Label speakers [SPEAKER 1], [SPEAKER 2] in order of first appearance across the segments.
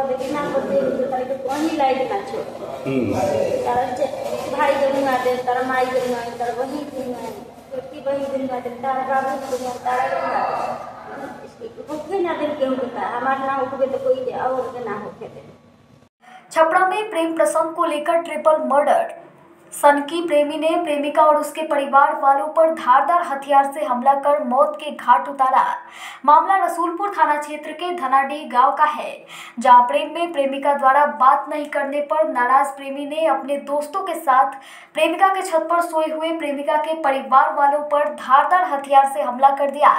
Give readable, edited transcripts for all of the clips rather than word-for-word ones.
[SPEAKER 1] देखी ना बोलते तारे के कोनी लाइट ना छो तारे भाई जमुआ दे तारे माई जमुआ तारे वही जमुआ छोटी वही जमुआ दे तारे बाबू जमुआ तारे जमुआ होके ना दिन के होता हमारा ना होके तो कोई और के ना होके दे।
[SPEAKER 2] छपरा में प्रेम प्रसंग को लेकर ट्रिपल मर्डर। सनकी प्रेमी ने प्रेमिका और उसके परिवार वालों पर धारदार हथियार से हमला कर मौत के घाट उतारा। मामला रसूलपुर थाना क्षेत्र के धनाडीह गांव का है, जहां प्रेम में प्रेमिका द्वारा बात नहीं करने पर नाराज प्रेमी ने अपने दोस्तों के साथ प्रेमिका के छत पर सोए हुए प्रेमिका के परिवार वालों पर धारदार हथियार से हमला कर दिया,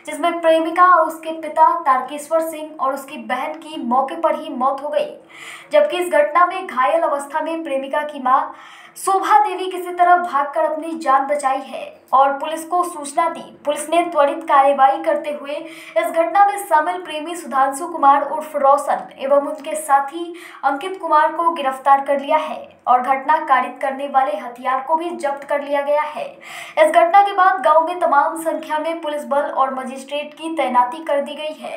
[SPEAKER 2] जिसमें प्रेमिका और उसके पिता तारकेश्वर सिंह और उसकी बहन की मौके पर ही मौत हो गई। जबकि इस घटना में घायल अवस्था में प्रेमिका की मां शोभा देवी किसी तरह भागकर अपनी जान बचाई है और पुलिस को सूचना दी। पुलिस ने त्वरित कार्यवाही करते हुए इस घटना में शामिल प्रेमी सुधांशु कुमार उर्फ रोशन एवं उनके साथी अंकित कुमार को गिरफ्तार कर लिया है और घटना कारित करने वाले हथियार को भी जब्त कर लिया गया है। इस घटना के बाद गांव में तमाम संख्या में पुलिस बल और मजिस्ट्रेट की तैनाती कर दी गई है।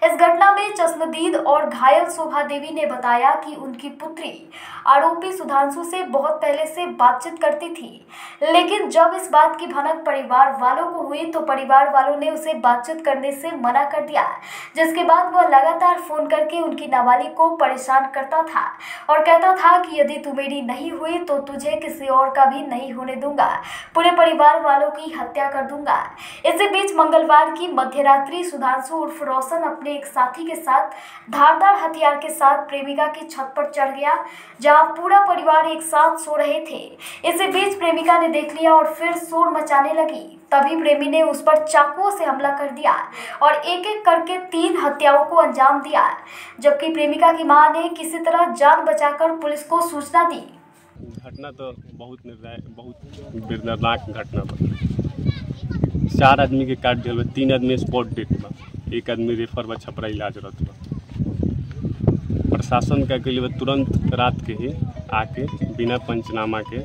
[SPEAKER 2] इस घटना में चश्मदीद और घायल शोभा देवी ने बताया कि उनकी पुत्री आरोपी सुधांशु से बहुत पहले से बातचीत करती थी, लेकिन जब इस बात की भनक परिवार वालों को हुई तो परिवार वालों ने उसे बातचीत करने से मना कर दिया, जिसके बाद वह लगातार फोन करके उनकी नाबालिग को परेशान करता था और कहता था कि यदि तू मेरी नहीं हुई तो तुझे किसी और का भी नहीं होने दूंगा, पूरे परिवार वालों की हत्या कर दूंगा। इसी बीच मंगलवार की मध्यरात्रि सुधांशु उर्फ रोशन अपने एक साथी के साथ धारदार हथियार के साथ प्रेमिका की छत पर चढ़ गया, जहां पूरा परिवार एक साथ सो रहे थे। इसी बीच प्रेमिका ने देख लिया और फिर शोर मचाने लगी। तभी प्रेमी ने उस पर चाकुओं से हमला कर दिया और एक एक करके 3 हत्याओं को अंजाम दिया, जबकि प्रेमिका की मां ने किसी तरह जान बचाकर पुलिस को सूचना दी।
[SPEAKER 3] घटना तो बहुत दर्दनाक घटना बा। 4 आदमी के काट दिया, 3 आदमी स्पॉट डेट बा, 1 आदमी रेफर बा, छपरा इलाजरत बा। प्रशासन का के लिए तुरंत रात के ही आके बिना पंचनामा के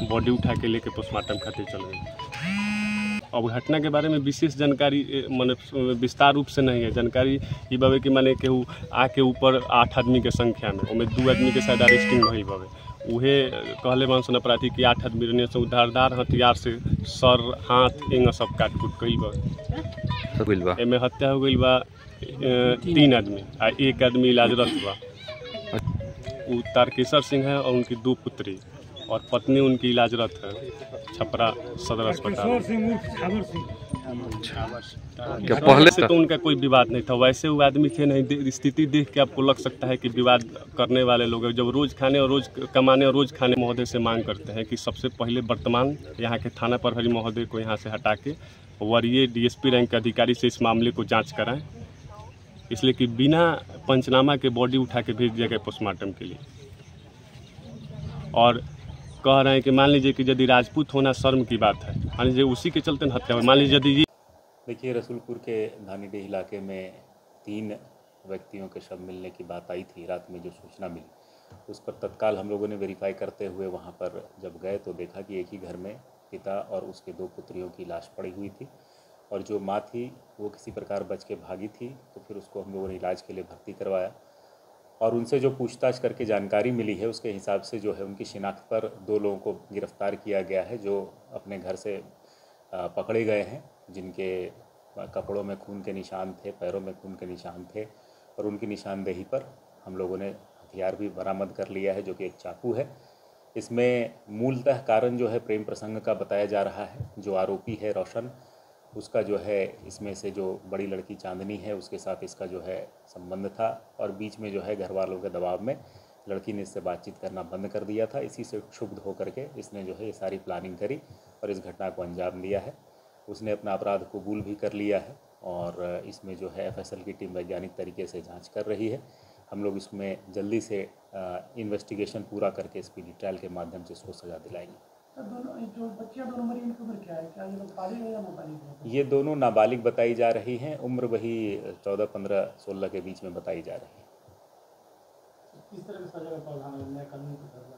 [SPEAKER 3] बॉडी उठा के लेके पोस्टमार्टम खातिर चल गई। अब घटना के बारे में विशेष जानकारी माने विस्तार रूप से नहीं है। जानकारी ये बाबे कि माने केहू आके ऊपर 8 आदमी के संख्या में उनमें 2 आदमी के शायद अरेस्टिंग भइल बाबे, उहे कहले बांसन अपराधी कि 8 आदमी रहने से धारदार हथियार से सर हाथ एंग सब काट कूट कई बा। एमे हत्या हो गई बा 3 आदमी आ 1 आदमी इलाजरत बा। वो तारकेश्वर सिंह है और उनकी 2 पुत्री और पत्नी उनकी इलाजरत है छपरा सदर अस्पताल। पहले से तो उनका कोई विवाद नहीं था, वैसे वो आदमी थे नहीं। स्थिति देख के आपको लग सकता है कि विवाद करने वाले लोग जब रोज खाने और रोज कमाने और रोज खाने महोदय से मांग करते हैं कि सबसे पहले वर्तमान यहाँ के थाना प्रभारी महोदय को यहाँ से हटा के वरीय डीएसपी रैंक के अधिकारी से इस मामले को जाँच कराएं, इसलिए कि बिना पंचनामा के बॉडी उठा के भेज दिया गया पोस्टमार्टम के लिए। और कह रहे हैं कि मान लीजिए कि यदि राजपूत होना शर्म की बात है, मान लीजिए उसी के चलते हत्या हुई, मान लीजिए यदि
[SPEAKER 4] देखिए रसूलपुर के धानीडीह इलाके में 3 व्यक्तियों के शव मिलने की बात आई थी। रात में जो सूचना मिली उस पर तत्काल हम लोगों ने वेरीफाई करते हुए वहां पर जब गए तो देखा कि एक ही घर में पिता और उसके 2 पुत्रियों की लाश पड़ी हुई थी और जो माँ थी वो किसी प्रकार बच के भागी थी। तो फिर उसको हम लोगों ने इलाज के लिए भर्ती करवाया और उनसे जो पूछताछ करके जानकारी मिली है उसके हिसाब से जो है उनकी शिनाख्त पर 2 लोगों को गिरफ्तार किया गया है, जो अपने घर से पकड़े गए हैं, जिनके कपड़ों में खून के निशान थे, पैरों में खून के निशान थे और उनकी निशानदेही पर हम लोगों ने हथियार भी बरामद कर लिया है, जो कि एक चाकू है। इसमें मूलतः कारण जो है प्रेम प्रसंग का बताया जा रहा है। जो आरोपी है रोशन, उसका जो है इसमें से जो बड़ी लड़की चांदनी है उसके साथ इसका जो है संबंध था और बीच में जो है घर वालों के दबाव में लड़की ने इससे बातचीत करना बंद कर दिया था। इसी से क्षुब्ध होकर के इसने जो है ये सारी प्लानिंग करी और इस घटना को अंजाम दिया है। उसने अपना अपराध कबूल भी कर लिया है और इसमें जो है एफएसएल की टीम वैज्ञानिक तरीके से जांच कर रही है। हम लोग इसमें जल्दी से इन्वेस्टिगेशन पूरा करके स्पीडी ट्रायल के माध्यम से इसको सज़ा दिलाएंगे।
[SPEAKER 5] जो बच्चियां दोनों मरी उनकी उम्र क्या है? क्या ये लोग बालिग है या नाबालिग है?
[SPEAKER 4] ये दोनों नाबालिग बताई जा रही हैं, उम्र वही 14, 15, 16 के बीच में बताई जा रही है।
[SPEAKER 5] किस तरह की सजा का प्रावधान है नए कानून के तहत?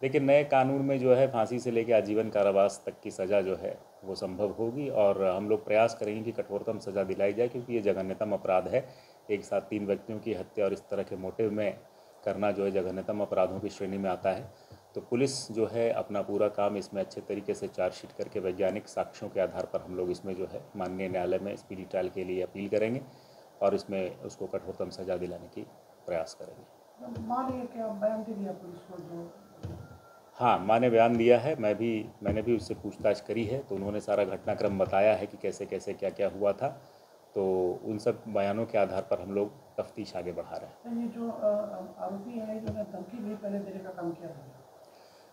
[SPEAKER 4] लेकिन नए कानून में जो है फांसी से लेकर आजीवन कारावास तक की सज़ा जो है वो संभव होगी और हम लोग प्रयास करेंगे कि कठोरतम सज़ा दिलाई जाए, क्योंकि ये जघन्यतम अपराध है। एक साथ 3 व्यक्तियों की हत्या और इस तरह के मोटिव में करना जो है जघन्यतम अपराधों की श्रेणी में आता है। तो पुलिस जो है अपना पूरा काम इसमें अच्छे तरीके से चार्जशीट करके वैज्ञानिक साक्ष्यों के आधार पर हम लोग इसमें जो है माननीय न्यायालय में स्पीडी ट्रायल के लिए अपील करेंगे और इसमें उसको कठोरतम सजा दिलाने की प्रयास करेंगे।
[SPEAKER 5] माँ ने क्या बयान दे दिया पुलिस को जो?
[SPEAKER 4] हाँ, माँ ने बयान दिया है। मैंने भी उससे पूछताछ करी है, तो उन्होंने सारा घटनाक्रम बताया है कि कैसे कैसे क्या क्या हुआ था। तो उन सब बयानों के आधार पर हम लोग तफ्तीश आगे बढ़ा रहे हैं।
[SPEAKER 5] तो ये जो आरोपी है जो धमकी भी पहले देने का काम किया था,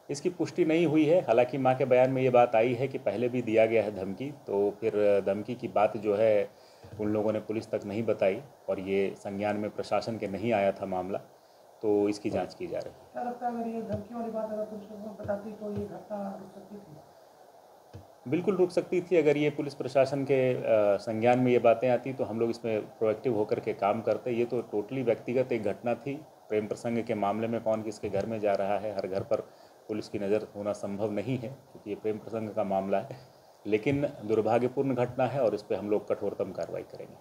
[SPEAKER 4] इसकी पुष्टि नहीं हुई है। हालांकि माँ के बयान में ये बात आई है कि पहले भी दिया गया है धमकी, तो फिर धमकी की बात जो है उन लोगों ने पुलिस तक नहीं बताई और ये संज्ञान में प्रशासन के नहीं आया था मामला, तो इसकी जांच की जा रही है।
[SPEAKER 5] क्या लगता है अगर ये धमकी वाली बात अगर पुलिस को बताती तो ये घटना रुक सकती थी?
[SPEAKER 4] बिल्कुल रुक सकती थी। अगर ये पुलिस प्रशासन के संज्ञान में ये बातें आती तो हम लोग इसमें प्रोएक्टिव होकर के काम करते। ये तो टोटली व्यक्तिगत एक घटना थी। प्रेम प्रसंग के मामले में कौन किसके घर में जा रहा है, हर घर पर पुलिस की नज़र होना संभव नहीं है क्योंकि ये प्रेम प्रसंग का मामला है। लेकिन दुर्भाग्यपूर्ण घटना है और इस पर हम लोग कठोरतम कार्रवाई करेंगे।